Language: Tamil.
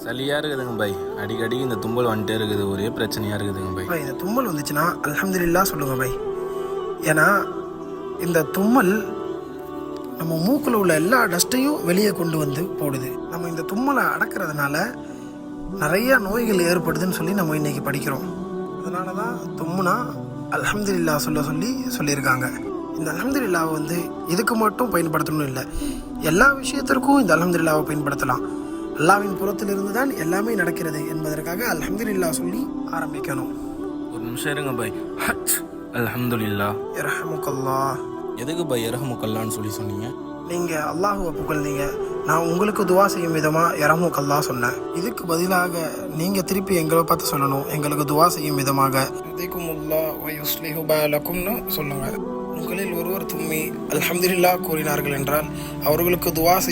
சளியாக இருக்குதுங்க பை. அடிக்கடி இந்த தும்பல் வந்துட்டே இருக்குது. ஒரே பிரச்சனையாக இருக்குதுங்க பை. இந்த தும்மல் வந்துச்சுன்னா அல்ஹம்துலில்லாஹ் சொல்லுங்க பை. ஏன்னா இந்த தும்மல் நம்ம மூக்கில் உள்ள எல்லா டஸ்ட்டையும் வெளியே கொண்டு வந்து போடுது. நம்ம இந்த தும்மலை அடக்கிறதுனால நிறைய நோய்கள் ஏற்படுதுன்னு சொல்லி நம்ம இன்னைக்கு படிக்கிறோம். அதனால தான் தும்முனா அல்ஹம்துலில்லாஹ் சொல்லியிருக்காங்க. இந்த அல்ஹம்துலில்லாஹ் இதுக்கு மட்டும் பயன்படுத்தணும்னு இல்லை, எல்லா விஷயத்திற்கும் இந்த அல்ஹம்துலில்லாஹ்வை பயன்படுத்தலாம். அல்லாஹ்வின் புறத்திலிருந்து தான் எல்லாமே நடக்கிறது என்பதற்காக அல்ஹம்துலில்லாஹ் சொல்லி ஆரம்பிக்கணும். ஒரு நிமிஷம் இருங்க பை. அல்ஹம்துலில்லாஹ். இரஹமுக்கல்லாஹ். எதுக்கு பை இரஹமுக்கல்லான்னு சொல்லி சொன்னீங்க? நீங்கள் அல்லாஹுவை புகழ்ந்தீங்க, நான் உங்களுக்கு துவா செய்யும் விதமாக இரஹமுக்கல்லாஹ் சொன்னேன். இதுக்கு பதிலாக நீங்கள் திருப்பி எங்களை பார்த்து சொல்லணும், எங்களுக்கு துவா செய்யும் விதமாக யஹ்திகுமுல்லாஹ் வ யுஸ்லிஹு பாலக்கும்னு சொல்லுங்கள். உங்களில் ஒருவர் தும்மி அல்ஹம்துலில்லாஹ் கூறினார்கள் என்றால் அவர்களுக்கு துவா செய்யும்